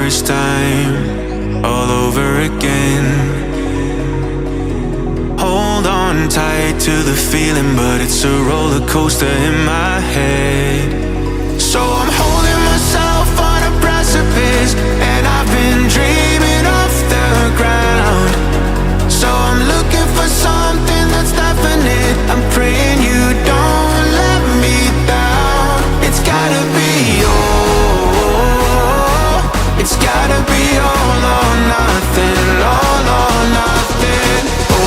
first time, all over again. Hold on tight to the feeling, but it's a roller coaster in my head. So I'm holding myself on a precipice, and I've been dreaming off the ground. So I'm looking for something that's definite. I'm praying you don't let me down. It's gotta be all, it's gotta be all or nothing, all or nothing. Oh,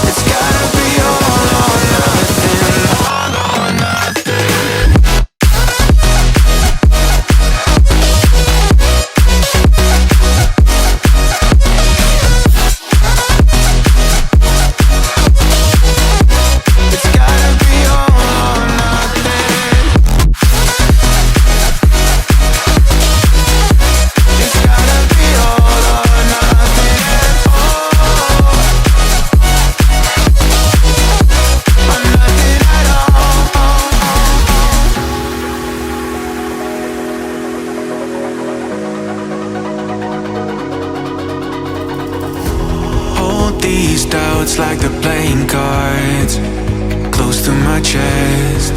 it's gotta be all or nothing, all or nothing. These doubts like the playing cards close to my chest.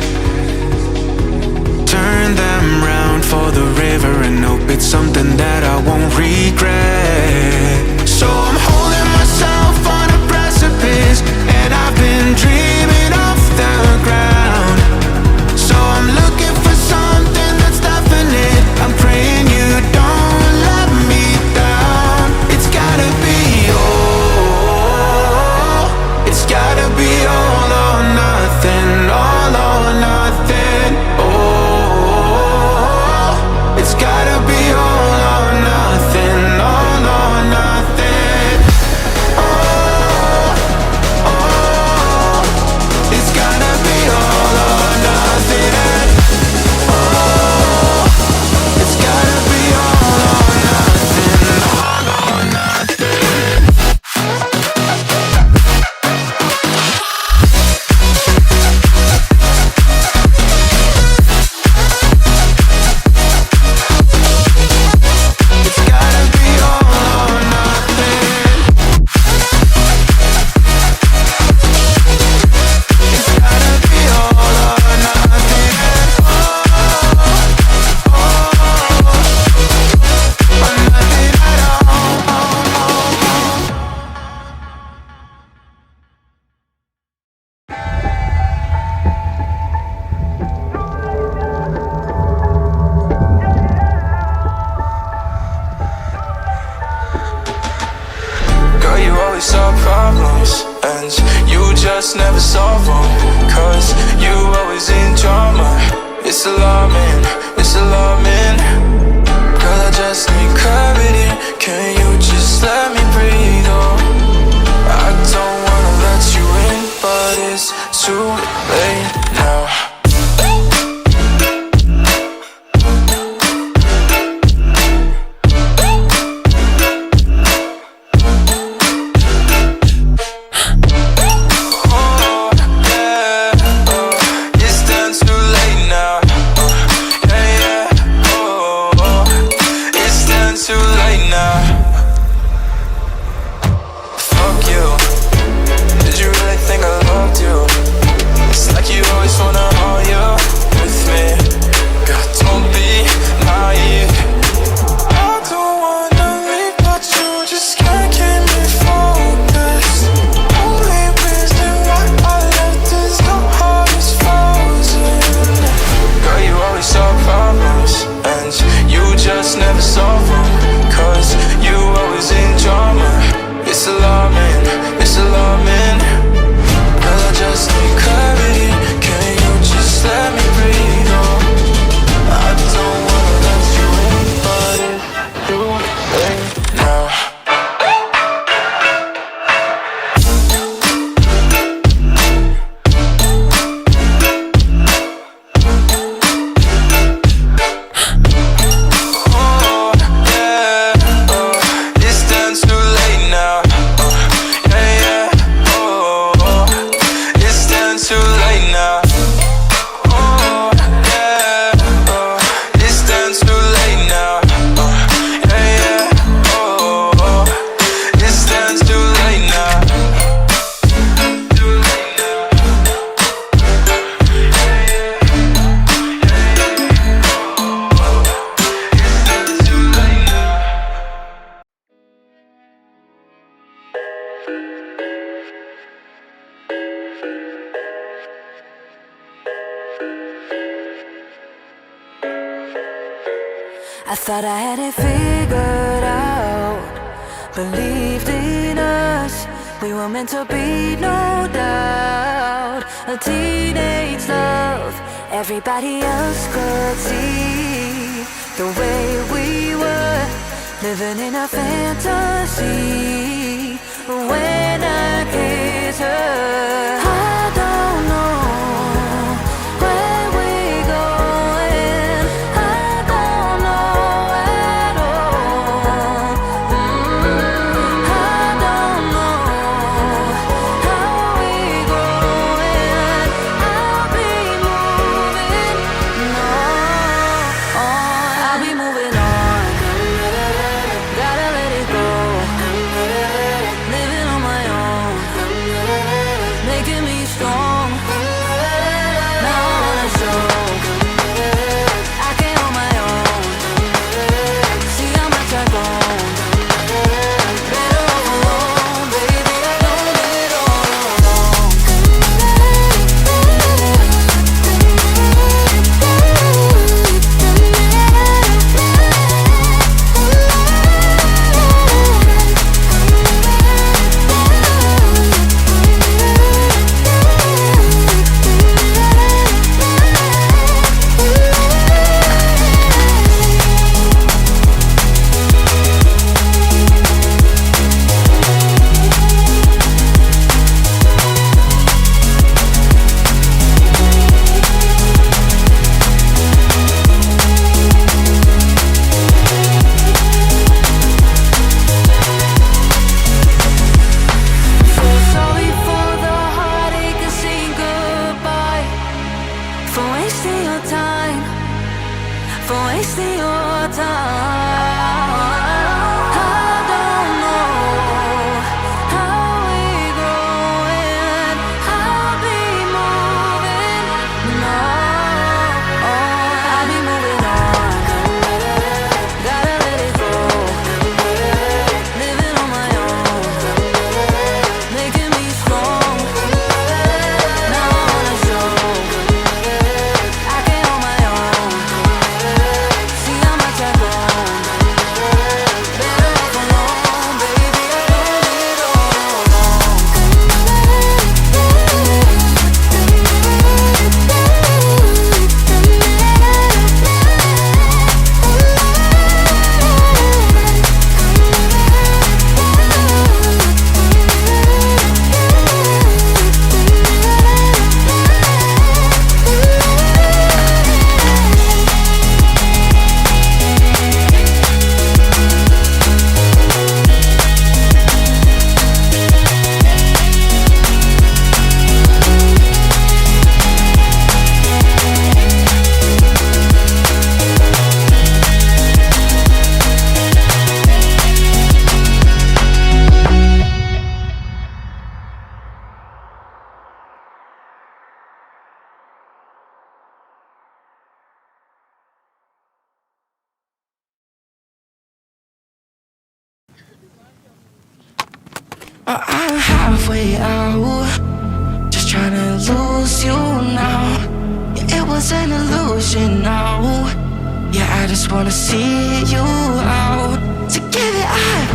Turn them round for the river and hope it's something that I won't regret. So I'm holding myself on a precipice, and I've been dreaming off the ground. So I'm looking for something that's definite. I'm praying you don't let me down. It's gotta be all, it's gotta be all or nothing, all or nothing. Oh, it's gotta be all or nothing, all or nothing. Oh, oh, it's gotta be all or nothing. Oh, it's gotta be all or nothing, all or nothing. Never solve them, 'cause you always in drama. It's alarming, it's alarming. Girl, I just need clarity. Can you just let me breathe? Oh, I don't wanna let you in, but it's too late now. Thought I had it figured out. Believed in us, we were meant to be, no doubt. A teenage love, everybody else could see the way we were, living in a fantasy. When I kiss her, I don't know where we're going. I don't know at all. I don't know how we're growing. I'll be moving on. I'll be moving on. Gotta let it go. Living on my own, making me strong. Now I wanna show I can hold my own. See how much I've grown. Better off alone, baby. I don't live it all alone. So sorry for the heartache and saying goodbye, for wasting your time, for wasting your time. I don't know how we're growing. I'll be moving on. I'll be moving on. Gotta let it go. Living on my own, making me strong. Now I wanna show I can hold my own. See how much I've grown. Better off alone, baby. I don't live it all alone. I'm halfway out, just trying to lose you now. Yeah, it was an illusion now. Yeah, I just wanna see you out. So give it up,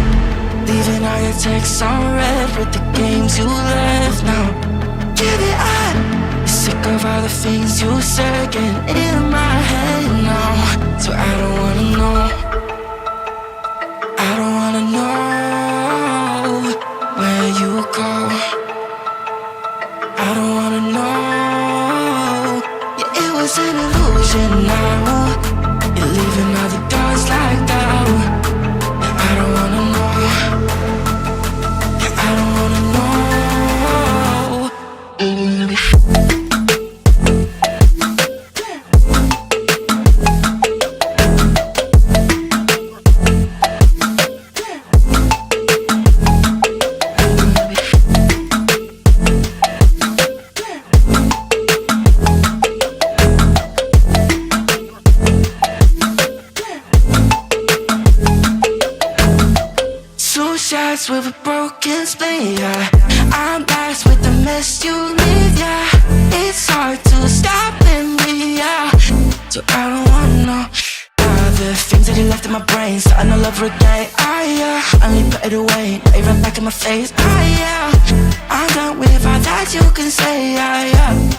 leaving all your texts on red with the games you left now. Give it up, sick of all the things you said getting in my head now. So I don't wanna know, I don't wanna know where you go. I don't wanna know. Yeah, it was an illusion now. You're leaving all the doors like that. Yeah, I don't wanna know. Yeah, I don't wanna know. Shots with a broken spleen, yeah. I'm blessed with the mess you leave, yeah. It's hard to stop and breathe, yeah. So I don't wanna know how the things that you left in my brain, starting all over again. Only put it away, now you right back in my face. I'm done with all that you can say.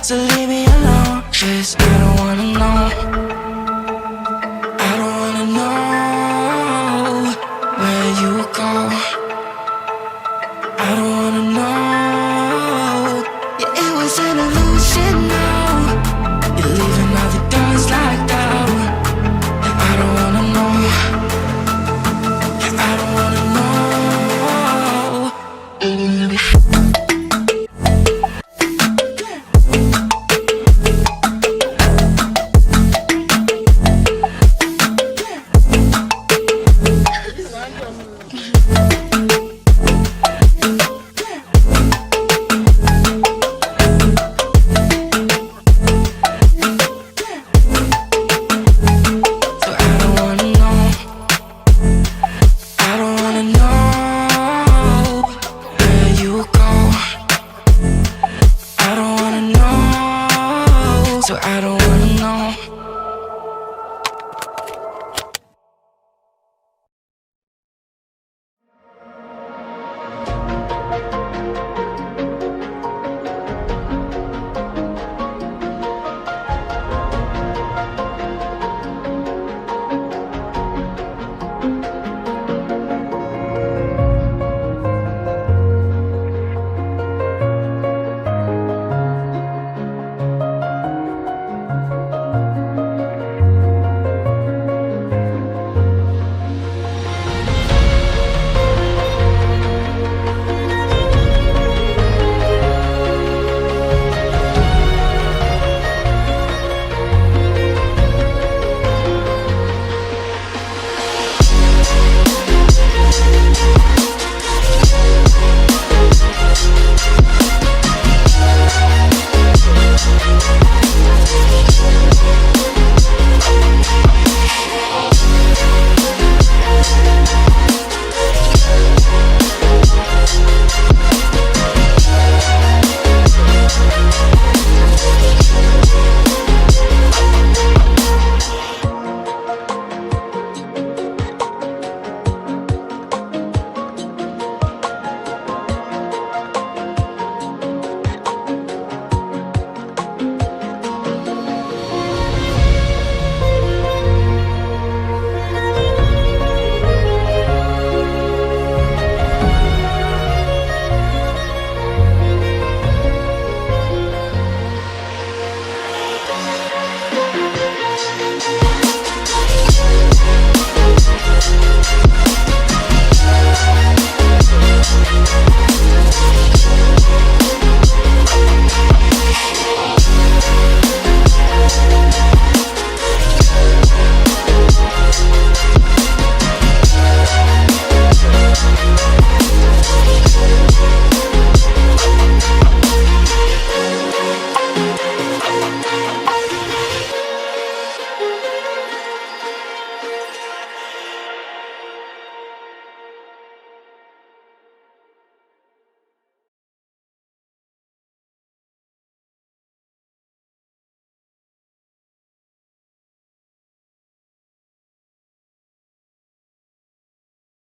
So leave me alone, 'cause I don't wanna know.